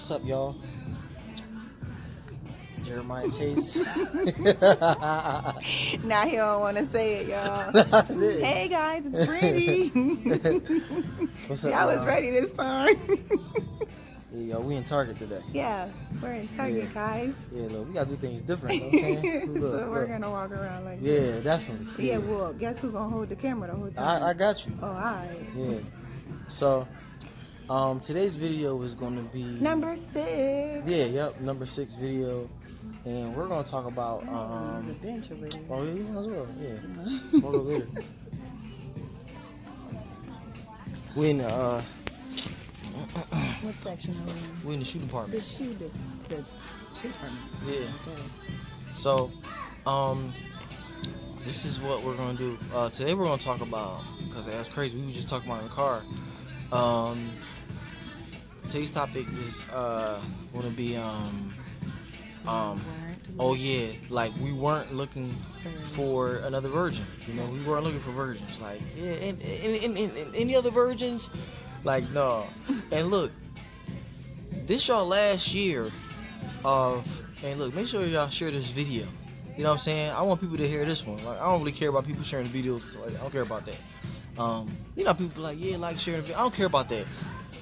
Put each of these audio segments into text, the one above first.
What's up, y'all? Jeremiah Chase. Now he don't want to say it, y'all. Hey guys, it's Brandi. What's up, I was y'all? ready this time. Yeah, yo, we in Target today. Yeah, we're in Target, guys. Yeah, look, we gotta do things different. You know what I'm saying? Look, So we're look. gonna walk around like Yeah, this. definitely. Yeah, well, guess who's gonna hold the camera the whole time? I got you. Oh, all right. Yeah. So, today's video is gonna be Number 6. Yeah, yep, number 6 video, and we're gonna talk about There's a bench over here. Oh, yeah, you might as well. Yeah, we'll go later. We in the What section are we in? we in the shoe The department. shoe department. Yeah. Okay. So, this is what we're gonna do. Today we're gonna talk about, because that's crazy. We were just talking about in the car. Today's topic is gonna be oh yeah, like we weren't looking for another virgin. You know, we weren't looking for virgins. Like yeah, and any other virgins, like no. And look, this y'all last year of, and look, make sure y'all share this video. You know what I'm saying? I want people to hear this one. Like I don't really care about people sharing videos. So, like, I don't care about that. You know, people like yeah, like sharing the video. I don't care about that.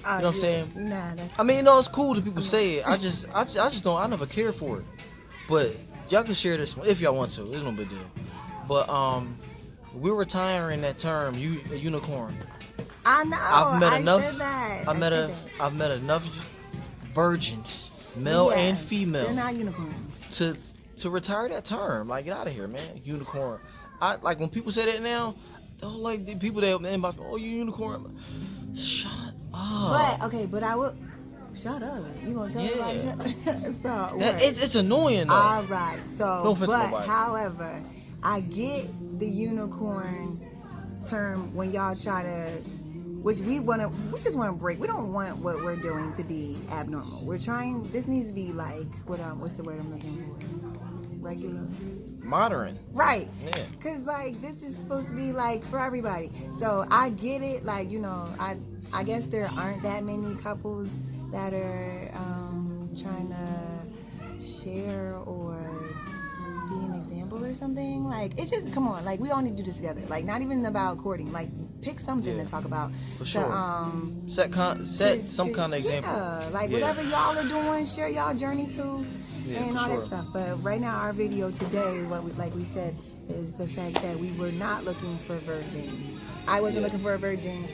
You know what I'm saying? Nah, that's. I mean, you know, it's cool that people say it. I just don't. I never care for it. But y'all can share this one if y'all want to. It's no big deal. But we're retiring that term, unicorn. I know. I've met enough. Said that. I've met enough virgins, male and female, They're not unicorns. to retire that term. Like, get out of here, man. Unicorn. I like when people say that now. They're like the people that inbox, oh, you unicorn. Shut up. But I will. Shut up. You gonna tell everybody? So it's annoying though. All right. So, No offense to but nobody. however, I get the unicorn term when y'all try to, which we just want to break. We don't want what we're doing to be abnormal. We're trying. This needs to be like what's the word I'm looking for? Regular. Modern. Right. Yeah. Cause like this is supposed to be like for everybody. So I get it. Like I guess there aren't that many couples that are trying to share or be an example or something. Like it's just come on. Like we all need to do this together. Like not even about courting. Like pick something to talk about. For sure. Set some kind of example. Yeah. Like whatever y'all are doing, share y'all journey too. Yeah, and all that stuff. But right now, our video today, like we said, is the fact that we were not looking for virgins. I wasn't looking for a virgin.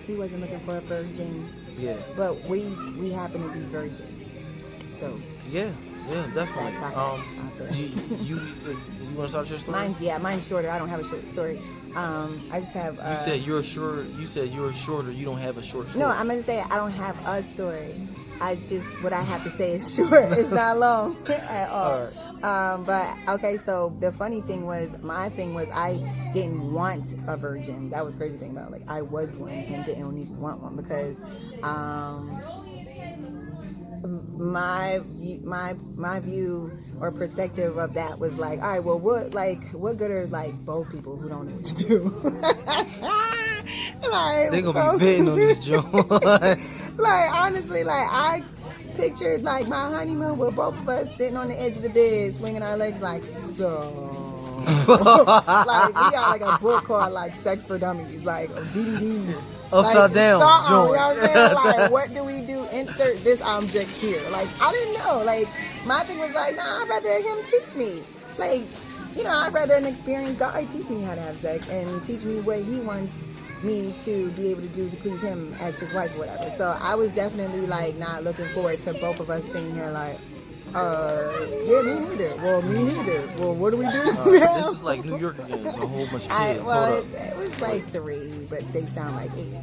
He wasn't looking for a virgin. Yeah. But we happen to be virgins. So. Yeah, definitely. That's how I feel. You want to start your story? Mine's shorter. I don't have a short story. I just have. You said you're shorter. You don't have a short story. No, I'm gonna say I don't have a story. What I have to say is short. It's not long at all. Right. But okay, so the funny thing was, my thing was I didn't want a virgin. That was the crazy thing about it. Like I was one and didn't even want one because my view or perspective of that was like, all right, well, what good are like both people who don't know what to do? Like, they gonna be betting on this joint. Like honestly, like I pictured like my honeymoon with both of us sitting on the edge of the bed, swinging our legs like so. Like we got like a book called like Sex for Dummies, like DVDs. Upside like, down. You know what I'm saying? Like what do we do? Insert this object here. Like I didn't know. Like my thing was like, nah, I'd rather him teach me. Like, you know, I'd rather an experienced guy teach me how to have sex and teach me what he wants me to be able to do to please him as his wife or whatever. So I was definitely like not looking forward to both of us sitting here like, yeah, me neither. Well, me neither. Well, what do we do now? This is like New York again. A whole bunch of kids. It was like 3, but they sound like 8.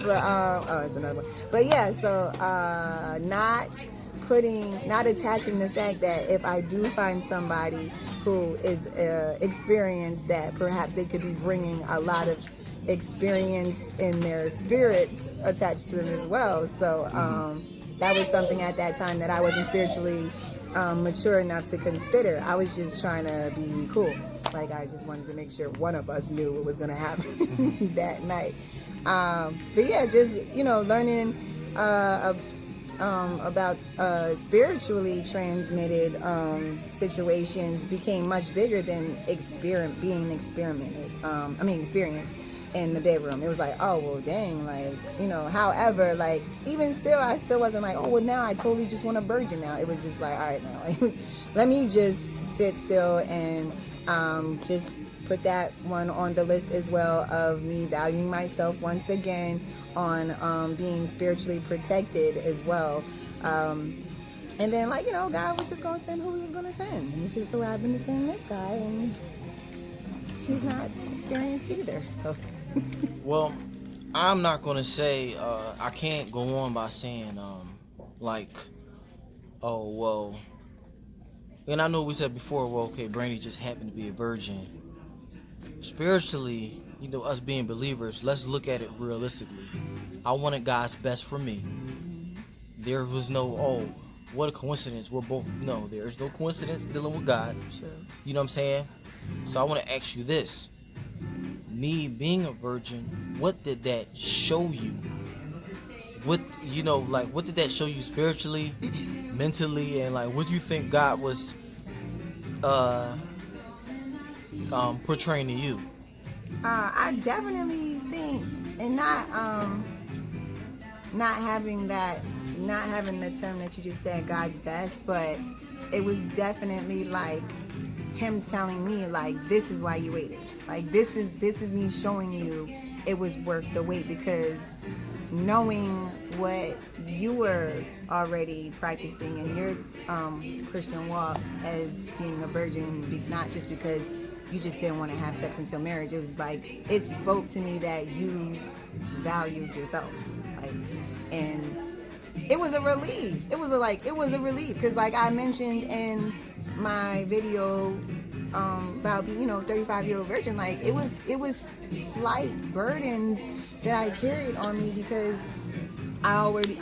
But it's another one. But yeah, so not attaching the fact that if I do find somebody who is experienced, that perhaps they could be bringing a lot of experience in their spirits attached to them as well. So that was something at that time that I wasn't spiritually mature enough to consider. I was just trying to be cool. Like I just wanted to make sure one of us knew what was going to happen that night. But yeah, just, you know, learning about spiritually transmitted situations became much bigger than experience in the bedroom. It was like, oh well, dang, like, you know. However, like, even still, I still wasn't like, oh well, now I totally just want a virgin now. It was just like, all right, now, like, let me just sit still and just put that one on the list as well of me valuing myself once again on being spiritually protected as well. And then, like, you know, God was just going to send who he was going to send. He just so happened to send this guy, and he's not experienced either, so. Well, I'm not going to say, I can't go on by saying, like, oh, well, and I know we said before, well, okay, Brandi just happened to be a virgin. Spiritually, you know, us being believers, let's look at it realistically. I wanted God's best for me. There was no, oh, what a coincidence. We're both, no, there is no coincidence dealing with God. Sure. You know what I'm saying? So I want to ask you this. Me being a virgin, what did that show you? What, you know, like, what did that show you spiritually, mentally, and like, what do you think God was portraying to you? I definitely think, and not having the term that you just said, God's best, but it was definitely like him telling me, like, this is why you waited. Like, this is me showing you it was worth the wait, because knowing what you were already practicing in your Christian walk as being a virgin, not just because you just didn't want to have sex until marriage. It was like, it spoke to me that you valued yourself, like, and it was a relief. It was a relief, because like I mentioned in my video about being, 35-year-old virgin, like, it was slight burdens that I carried on me, because I already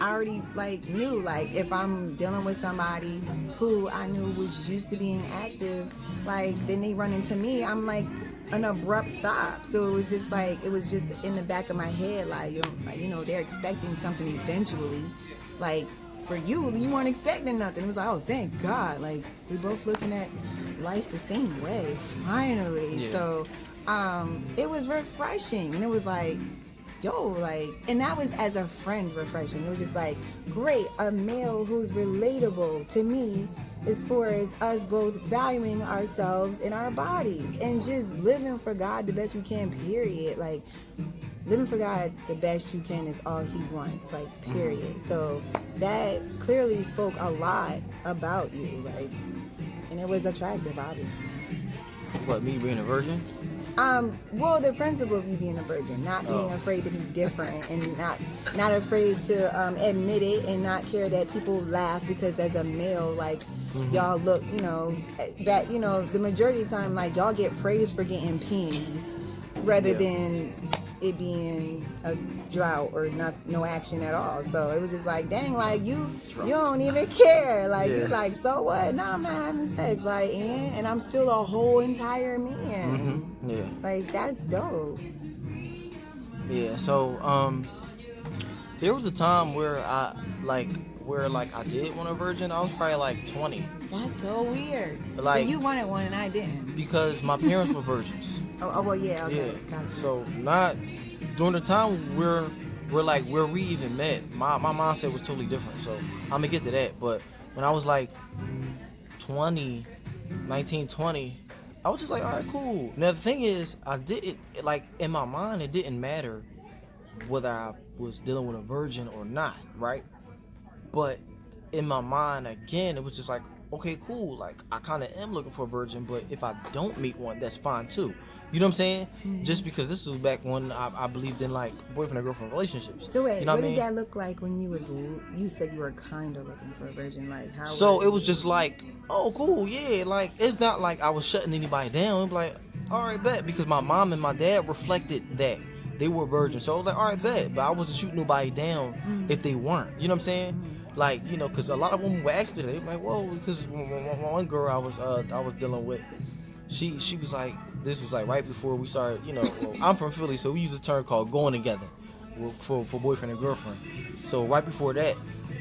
like knew, like, if I'm dealing with somebody who I knew was used to being active, like, then they run into me, I'm like an abrupt stop. So it was just in the back of my head, like, they're expecting something eventually. Like, for you weren't expecting nothing. It was like, oh, thank God, like, we both looking at life the same way finally. Yeah. So it was refreshing, and it was like, yo, like, and that was as a friend refreshing. It was just like, great, a male who's relatable to me as far as us both valuing ourselves and our bodies and just living for God the best we can, period. Like, living for God the best you can is all he wants, like, period. So that clearly spoke a lot about you, like, and it was attractive, obviously. What, me being a virgin? Well, the principle of you being a virgin, not being afraid to be different, and not afraid to admit it, and not care that people laugh, because as a male, like, y'all look, that, the majority of the time, like, y'all get praised for getting peonies rather than it being a drought or no action at all. So it was just like, dang, like, you don't even care, like, you like, so what? No, I'm not having sex, like, and I'm still a whole entire man. Yeah, like, that's dope. yeah. So there was a time where I did want a virgin. I was probably like 20. That's so weird. Like, so you wanted one and I didn't, because my parents were virgins. oh well, yeah, okay, Yeah. gotcha. So not during the time we're like where we even met. My mindset was totally different. So I'm gonna get to that. But when I was like 19, 20, I was just like, all right, cool. Now the thing is, I didn't, like, in my mind, it didn't matter whether I was dealing with a virgin or not, right? But in my mind, again, it was just like, okay, cool. Like, I kind of am looking for a virgin, but if I don't meet one, that's fine too. You know what I'm saying? Just because this was back when I believed in, like, boyfriend and girlfriend relationships. So wait, you know what I did mean? that look like when you said you were kind of looking for a virgin? Like, how? So it was just like, oh, cool, yeah. Like, it's not like I was shutting anybody down. It was like, all right, bet, because my mom and my dad reflected that they were virgins. So I was like, all right, bet, but I wasn't shooting nobody down if they weren't. You know what I'm saying? Like, because a lot of women were asking me, they were like, whoa, because one girl I was dealing with, she was like, this was like right before we started, well, I'm from Philly, so we use a term called going together. for boyfriend and girlfriend. So right before that,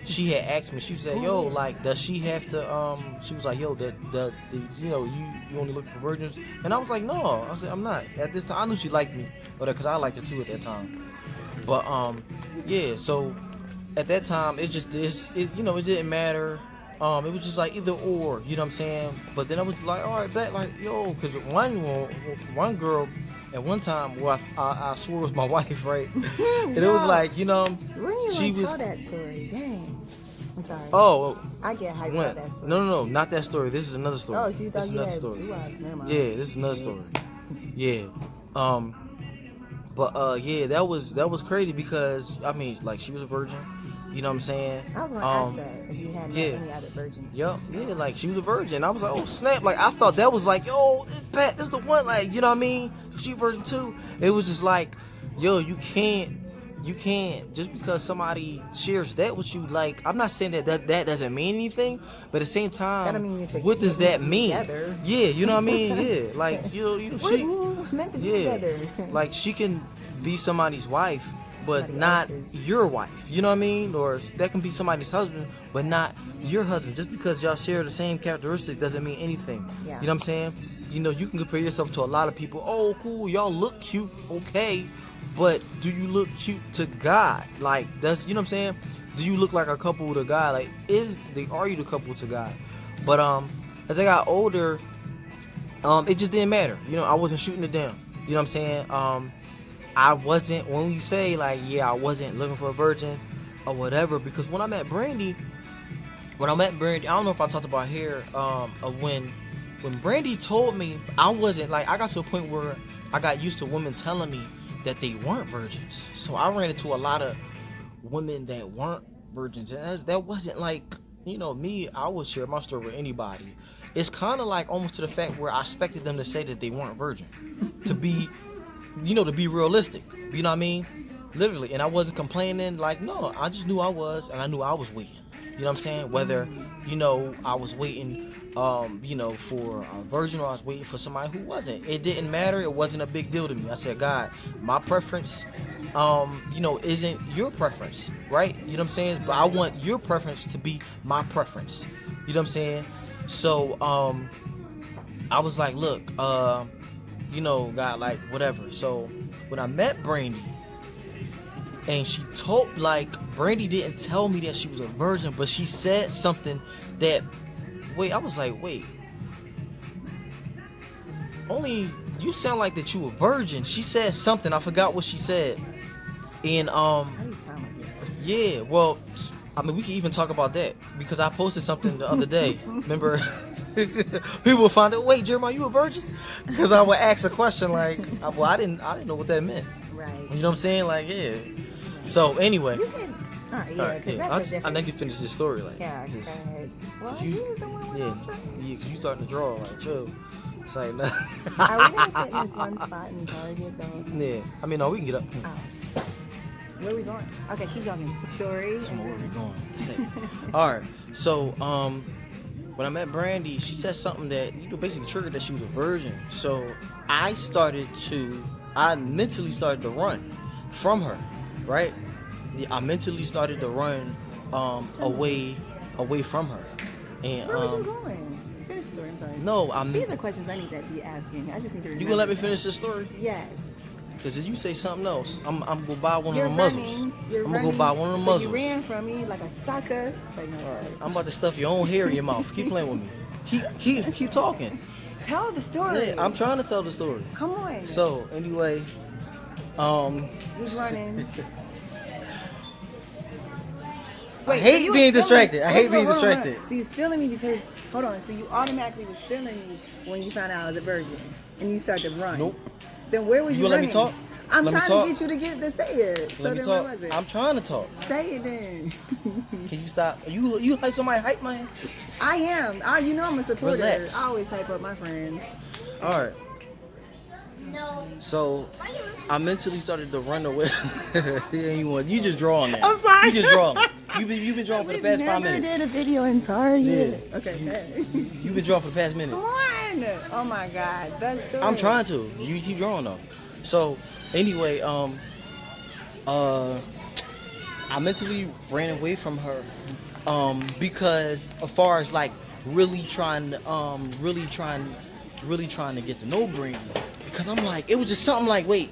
she had asked me. She said, "Yo, like, does she have to?" She was like, "Yo, that you know, you only looking for virgins?" And I was like, "No." I said, "I'm not." At this time, I knew she liked me, but because I liked her too at that time. But yeah. So at that time, it you know, it didn't matter. It was just like either or, you know what I'm saying? But then I was like, all right, bet, like, yo, because one girl at one time, well, I swore it was my wife, right? And it was like, you know, when she you was. tell that story, dang. I'm sorry. Oh, I get hyped about that story. No, not that story. This is another story. Oh, so you thought you had story. 2 wives? Never mind. Yeah, this is another story. Yeah. But yeah, that was crazy because I mean, like, she was a virgin. You know what I'm saying? I was gonna ask that if you had met any other virgins. Yep, yeah, like she was a virgin. I was like, oh snap! Like I thought that was like, yo, this is the one. Like, you know what I mean? She a virgin too. It was just like, yo, you can't just because somebody shares that with you. Like, I'm not saying that doesn't mean anything, but at the same time, that don't mean what does that mean? Together. Yeah, you know what I mean? Yeah, like you what do you mean meant to be together? Like she can be somebody's wife, but Somebody not else's. your wife. You know what I mean? Or that can be somebody's husband, but not your husband. Just because y'all share the same characteristics doesn't mean anything. Yeah. You know what I'm saying? You know, you can compare yourself to a lot of people. Oh, cool, y'all look cute, okay, but do you look cute to God? Like, you know what I'm saying? Do you look like a couple to God? Like, are you the couple to God? But as I got older, it just didn't matter. You know, I wasn't shooting it down. You know what I'm saying? I wasn't, when we say like, yeah, I wasn't looking for a virgin or whatever, because when I met Brandi, I don't know if I talked about here, when Brandi told me, I wasn't like, I got to a point where I got used to women telling me that they weren't virgins. So I ran into a lot of women that weren't virgins, and that wasn't like, you know, me. I would share my story with anybody. It's kind of like almost to the fact where I expected them to say that they weren't virgin, to be, you know, to be realistic. You know what I mean? Literally. And I wasn't complaining. Like, no, I just knew I was, and I knew I was waiting. You know what I'm saying? Whether, you know, I was waiting, you know, for a virgin or I was waiting for somebody who wasn't. It didn't matter. It wasn't a big deal to me. I said, God, my preference, you know, isn't your preference, right? You know what I'm saying? But I want your preference to be my preference. You know what I'm saying? So, I was like, look, you know, God, like, whatever. So when I met Brandi, and she told, like, Brandi didn't tell me that she was a virgin, but she said something that, I was like, wait, only you sound like that you a virgin. She said something, I forgot what she said. And How do you sound like that? yeah, well, I mean, we can even talk about that because I posted something the other day. Remember, people would find out, wait, Jeremiah, you a virgin? Because I would ask a question like, well, I didn't know what that meant. Right. You know what I'm saying? Like, yeah. So anyway. You can, all right, yeah, because that's a different. I think you finish this story, like. Yeah, go just, ahead. Well, you, he was the one with the yeah, because you starting to draw, like, chill. It's like, no. Are we gonna sit in this one spot and Target though? Yeah. I mean, no, we can get up. Oh. Where are we going? Okay, keep talking. The story. Where are we going? All right. So, when I met Brandi, she said something that, you know, basically triggered that she was a virgin. So I mentally started to run from her, right? I mentally started to run away from her. And where was you going? Finish the story. I'm sorry. No, These are questions I need to be asking. I just need to remember. You gonna let me finish this story? Yes. Because if you say something else, I'm gonna buy one You're of the muzzles. running. I'm gonna go buy one of the muzzles. You ran from me like a sucker. So, no. All right. I'm about to stuff your own hair in your mouth. Keep playing with me. Keep talking. Tell the story. Yeah, I'm trying to tell the story. Come on. So anyway, Who's running? I hate being distracted. So you was feeling me because, hold on, so you automatically was feeling me when you found out I was a virgin and you started to run. Nope. Then where was you running? Let me talk? I'm trying to get you to say it. So Let me then talk. where was it? I'm trying to talk. Say it then. Can you stop? You like somebody hype, man? I am. You know I'm a supporter. Relax. I always hype up my friends. All right. So I mentally started to run away. You just drawing that. I'm sorry. You just drawing. You've been drawing for the past 5 minutes. I never did a video in Target. Yeah. Okay. You've been drawing for the past minute. Come on. Oh my God. That's story. I'm trying to. You keep drawing though. So anyway, I mentally ran away from her, because as far as like really trying to get to know Brandy, because I'm like, it was just something like, wait,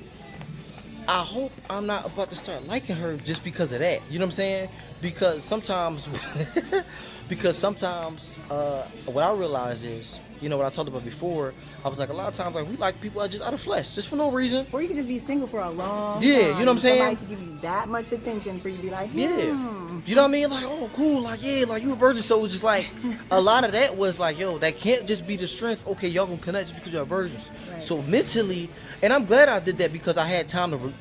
I hope I'm not about to start liking her just because of that. You know what I'm saying? Because sometimes, what I realize is, you know, what I talked about before, I was like, a lot of times, like, we like people are just out of flesh, just for no reason. Or you could just be single for a long Yeah, time. you know what I'm saying? Somebody could give you that much attention for you to be like, Yeah. You know what I mean? Like, oh, cool. Like, yeah, like, you a virgin. So it's just like, a lot of that was like, yo, that can't just be the strength. Okay, y'all gonna connect just because y'all virgins. Right. So mentally, and I'm glad I did that because I had time to,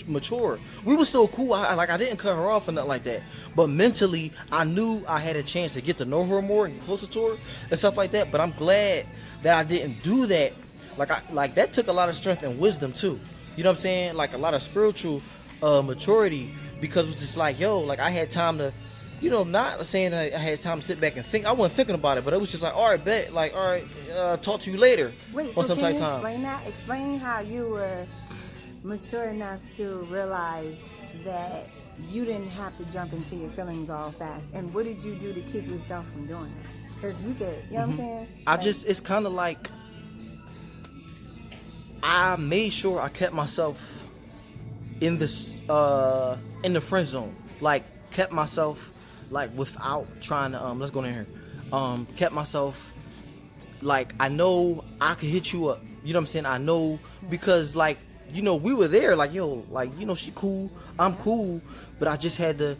mature. We were still cool. I didn't cut her off or nothing like that. But mentally, I knew I had a chance to get to know her more and get closer to her and stuff like that. But I'm glad that I didn't do that. Like that took a lot of strength and wisdom too. You know what I'm saying? Like a lot of spiritual maturity, because it was just like, yo, like I had time to, you know, not saying I had time to sit back and think. I wasn't thinking about it, but it was just like, all right, bet, like, all right, talk to you later. Wait, so can you explain that? Explain how you were mature enough to realize that you didn't have to jump into your feelings all fast, and what did you do to keep yourself from doing that? Because you could, you know what I'm saying? It's kind of like, I made sure I kept myself in this in the friend zone, like kept myself like without trying to let's go in here, kept myself like, I know I could hit you up, you know what I'm saying? I know, because like, you know, we were there, like, yo, like, you know, she cool, I'm cool, but I just had to,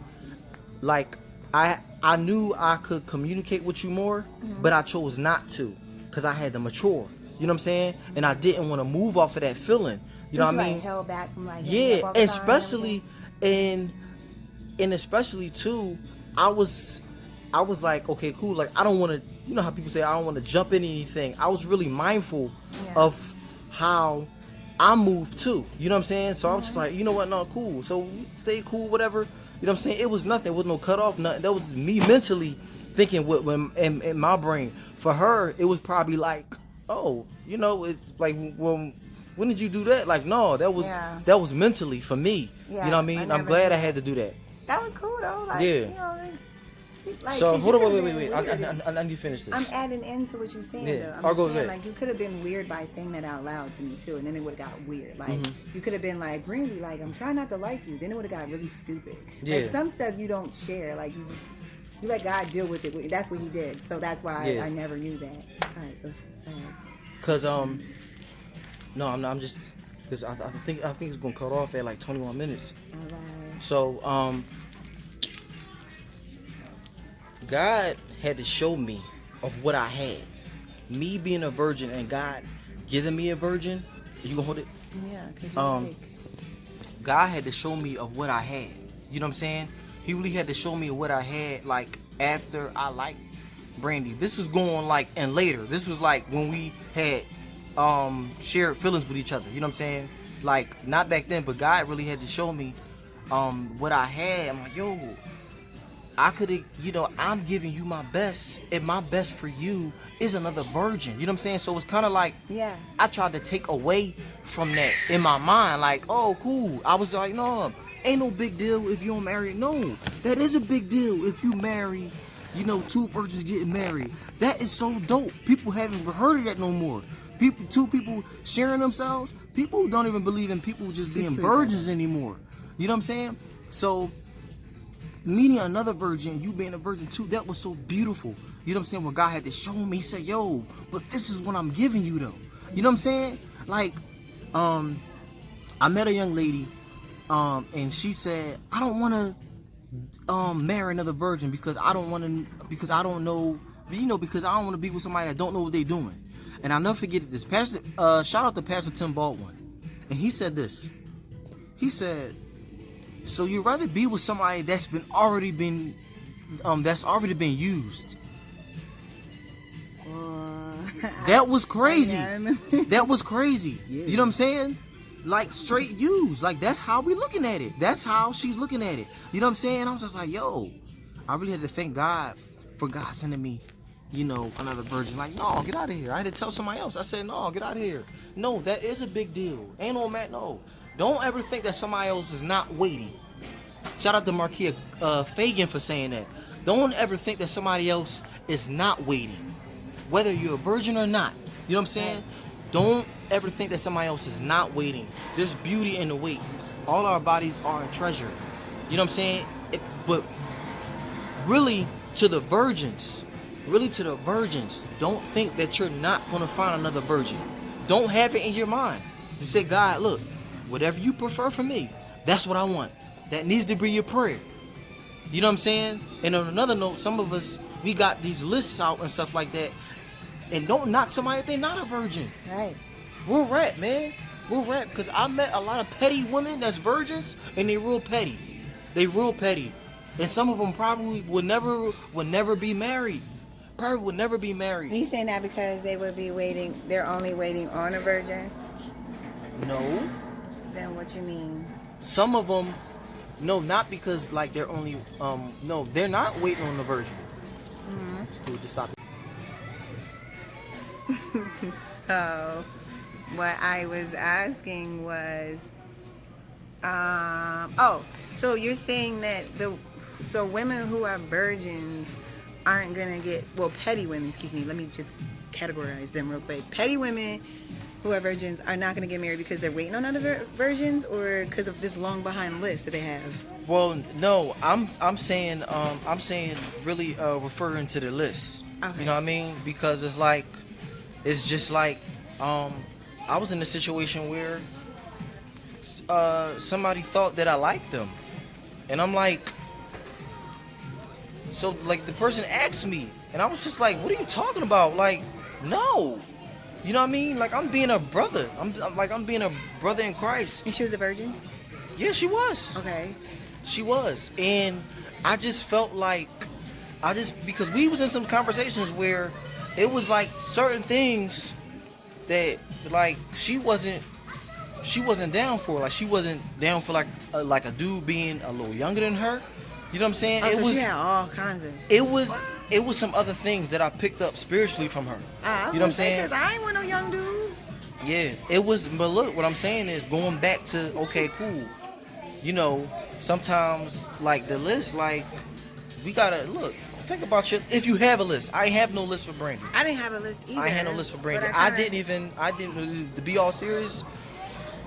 like, I knew I could communicate with you more, but I chose not to because I had to mature. You know what I'm saying? And I didn't want to move off of that feeling. You know what I mean? Like held back from like, yeah, especially and especially too, I was like, okay, cool. Like, I don't want to, you know how people say, I don't want to jump in anything. I was really mindful of how I moved too. You know what I'm saying? So I was just like, you know what? No, cool. So stay cool, whatever. You know what I'm saying? It was nothing. It was no cut off, nothing. That was me mentally thinking in my brain. For her, it was probably like, oh, you know, it's like, well, when did you do that? Like, no, that was mentally for me. Yeah, you know what I mean? I'm glad I had to do that. That was cool though. Like, yeah. You know, like, so hold on, wait. I need to finish this. I'm adding into what you're saying though. I'll go saying, like, you could have been weird by saying that out loud to me too, and then it would have got weird. Like, you could have been like, Brandi, like, I'm trying not to like you. Then it would have got really stupid. Yeah. Like, some stuff you don't share. Like, you let God deal with it. That's what He did. So that's why I never knew that. All right, so. Cause no, I'm just, cause I think it's gonna cut off at like 21 minutes. All right. So God had to show me of what I had. Me being a virgin and God giving me a virgin. You gonna hold it? Yeah. Cause God had to show me of what I had. You know what I'm saying? He really had to show me what I had, like, after I liked Brandi. This was going like, and later. This was like when we had shared feelings with each other. You know what I'm saying? Like, not back then, but God really had to show me what I had. I'm like, yo, I could have, you know, I'm giving you my best, and my best for you is another virgin. You know what I'm saying? So it's kind of like, I tried to take away from that in my mind. Like, oh, cool. I was like, no, ain't no big deal if you don't marry. No, that is a big deal if you marry, you know, two virgins getting married. That is so dope. People haven't heard of that no more. Two people sharing themselves. People don't even believe in people just being virgins anymore. You know what I'm saying? So meeting another virgin, you being a virgin too, that was so beautiful. You know what I'm saying? When God had to show me, he said, yo, but this is what I'm giving you though. You know what I'm saying? Like, I met a young lady, and she said, I don't want to marry another virgin because I don't want to, because I don't know, you know, because I don't want to be with somebody that don't know what they're doing. And I'll never forget this. Pastor, shout out to Pastor Tim Baldwin. And he said this. He said, so you'd rather be with somebody that's already been used. That was crazy. That was crazy. Yeah. You know what I'm saying? Like, straight used. Like, that's how we looking at it. That's how she's looking at it. You know what I'm saying? I was just like, yo, I really had to thank God for God sending me, you know, another virgin. Like, no, get out of here. I had to tell somebody else. I said, no, get out of here. No, that is a big deal. Ain't no Matt, no. Don't ever think that somebody else is not waiting. Shout out to Markia Fagan for saying that. Don't ever think that somebody else is not waiting, whether you're a virgin or not. You know what I'm saying? Don't ever think that somebody else is not waiting. There's beauty in the wait. All our bodies are a treasure. You know what I'm saying? But really, to the virgins, don't think that you're not going to find another virgin. Don't have it in your mind. Just say, God, look, whatever you prefer for me, that's what I want. That needs to be your prayer. You know what I'm saying? And on another note, some of us, we got these lists out and stuff like that. And don't knock somebody if they're not a virgin. Right. We'll rap, man. We'll rap. Because I met a lot of petty women that's virgins, and they real petty. They real petty. And some of them probably would never be married. Probably would never be married. Are you saying that because they would be waiting, they're only waiting on a virgin? No. Then what you mean? Some of them, no, not because like they're only, no, they're not waiting on the virgin. Mm-hmm. It's cool, just stop it. So, what I was asking was, so you're saying that so women who are virgins aren't gonna get, well, petty women, excuse me, let me just categorize them real quick. Petty women who are virgins are not gonna get married because they're waiting on other virgins, or because of this long behind list that they have? Well, no, I'm saying really referring to the list. Okay. You know what I mean? Because it's just like I was in a situation where somebody thought that I liked them, and I'm like, so like the person asked me, and I was just like, what are you talking about? Like, no. You know what I mean? Like, I'm being a brother. I'm being a brother in Christ. And she was a virgin? Yeah, she was. Okay. She was. And I just felt like, because we was in some conversations where it was like certain things that like she wasn't down for. Like, she wasn't down for like a dude being a little younger than her. You know what I'm saying? Oh, so she had all kinds of... It was some other things that I picked up spiritually from her. You know what I'm saying? Because I ain't want no young dude. Yeah, it was. But look, what I'm saying is going back to, okay, cool. You know, sometimes like the list, like we gotta look. Think about if you have a list. I ain't have no list for Brandi. I didn't have a list either. I ain't had no list for Brandi. I didn't. To be all serious,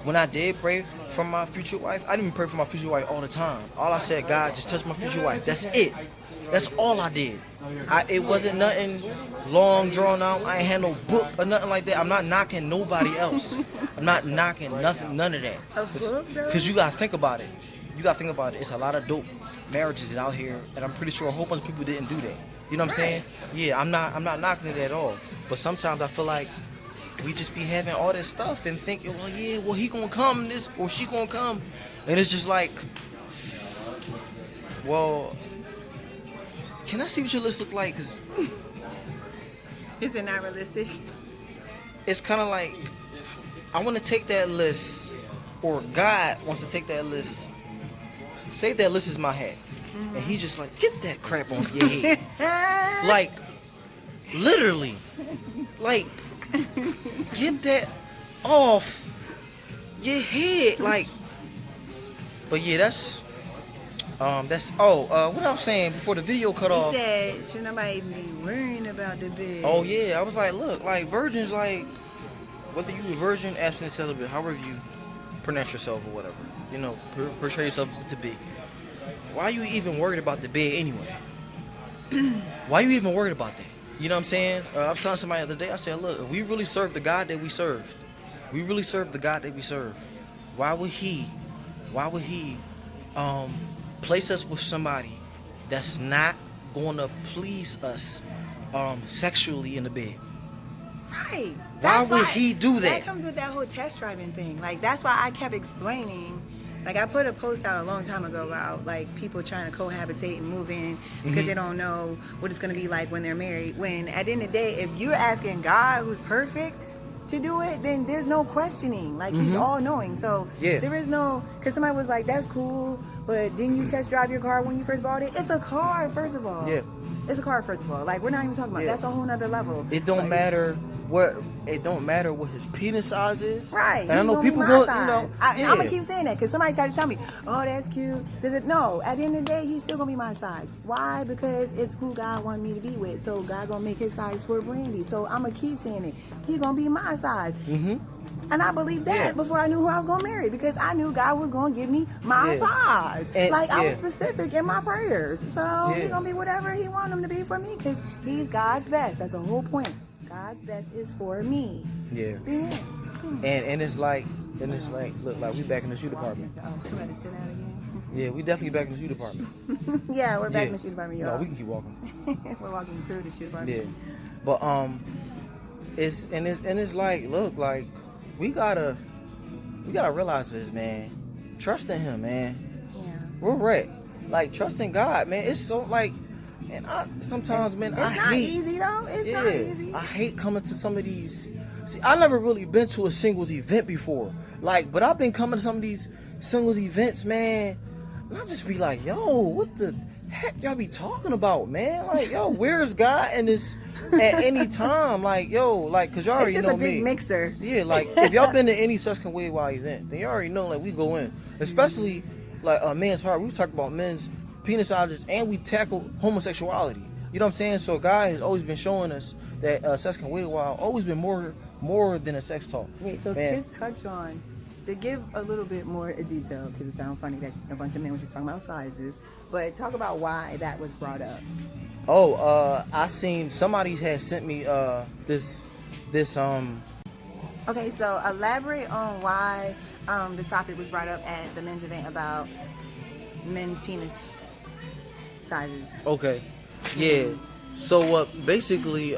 when I did pray for my future wife, I didn't even pray for my future wife all the time. All I said, God, just touch my future wife. That's it. That's all I did. It wasn't nothing long drawn out. I ain't had no book or nothing like that. I'm not knocking nobody else. I'm not knocking none of that. Because you gotta think about it. It's a lot of dope marriages out here, and I'm pretty sure a whole bunch of people didn't do that. You know what I'm saying? Yeah, I'm not knocking it at all. But sometimes I feel like we just be having all this stuff and think, well, yeah, well, he gonna come this or she gonna come, and it's just like, well, can I see what your list look like? Cause is it not realistic? It's kind of like I want to take that list, or God wants to take that list. Say that list is my hat, and he just like, get that crap off your head, like literally, like get that off your head, like. But yeah, that's what I was saying before the video cut off. He said, should nobody be worrying about the bed? Oh yeah, I was like, look, like virgins, like whether you a virgin, abstinent, celibate, however you pronounce yourself or whatever, you know, portray yourself to be. Why are you even worried about the bed anyway? Why are you even worried about that? You know what I'm saying? I was telling somebody the other day, I said, look, if we really serve the God that we serve, why would he place us with somebody that's not going to please us sexually in the bed? Right. Why would he do that? That comes with that whole test driving thing. Like, that's why I kept explaining. Like, I put a post out a long time ago about, like, people trying to cohabitate and move in because they don't know what it's going to be like when they're married. When, at the end of the day, if you're asking God, who's perfect, to do it, then there's no questioning. Like, he's all-knowing. So, there is no... Because somebody was like, that's cool, but didn't you test drive your car when you first bought it? It's a car, first of all. Yeah. It's a car, first of all. Like, we're not even talking about... That's a whole nother level. It don't matter where it don't matter what his penis size is. Right. And I know people go, go, you know. I'm gonna keep saying that because somebody tried to tell me, oh, that's cute. No, at the end of the day, he's still gonna be my size. Why? Because it's who God wanted me to be with. So God gonna make his size for Brandi. So I'm gonna keep saying it. He gonna be my size. Mm-hmm. And I believed that before I knew who I was gonna marry because I knew God was gonna give me my size. And, I was specific in my prayers. So he's gonna be whatever he wanted him to be for me because he's God's best. That's the whole point. God's best is for me. Yeah. And it's like, look, like we back in the shoe department. Oh, we better sit down again. Yeah, we definitely back in the shoe department. Yeah, we're back in the shoe department, y'all. No, we can keep walking. We're walking through the shoe department. Yeah, but it's like, look, like we gotta realize this, man. Trust in Him, man. Yeah. We're right. Like trust in God, man. It's so like, and sometimes, man, I hate. It's not easy though. It's not easy. I hate coming to some of these. See, I never really been to a singles event before. Like, but I've been coming to some of these singles events, man. And I just be like, yo, what the heck y'all be talking about, man? Like, yo, where's God in this at any time? Like, yo, like, cause y'all already know me. It's just a big mixer. Yeah, like, if y'all been to any Susquehanna Way Wild event, then you already know, like, we go in. Especially, like, Men's Heart. We talk about men's penis sizes, and we tackle homosexuality. You know what I'm saying? So God has always been showing us that Susquehanna Way Wild always been more than a sex talk. Wait, so just touch on, to give a little bit more detail, because it sounds funny that a bunch of men was just talking about sizes, but talk about why that was brought up. Oh, I seen somebody had sent me this. Okay, so elaborate on why the topic was brought up at the men's event about men's penis sizes. Okay, yeah. So basically, we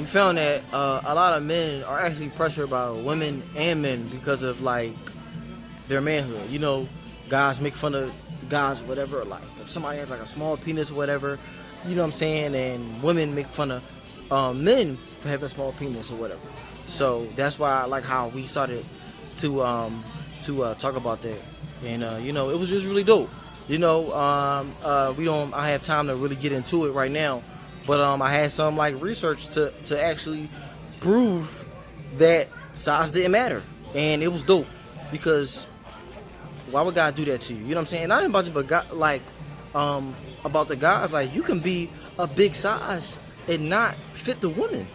found that a lot of men are actually pressured by women and men because of like their manhood. You know, guys make fun of guys, whatever. Like if somebody has like a small penis, or whatever. You know what I'm saying? And women make fun of men for having a small penis or whatever. So that's why I like how we started to talk about that. And you know, it was just really dope. You know, I have time to really get into it right now. But I had some like research to actually prove that size didn't matter, and it was dope because why would God do that to you? You know what I'm saying? Not about you, but God, like about the guys, like you can be a big size and not fit the woman.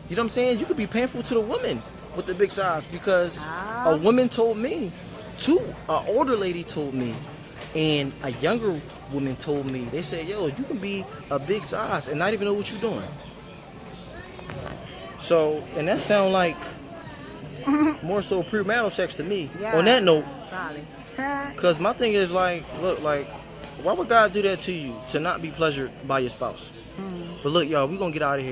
You know what I'm saying? You could be painful to the woman with the big size because a woman told me, an older lady told me. And a younger woman told me, they said, yo, you can be a big size and not even know what you're doing. So, and that sound like more so premarital sex to me. Yeah, on that note, because my thing is like, look, like, why would God do that to you to not be pleasured by your spouse? But look, y'all, we're going to get out of here.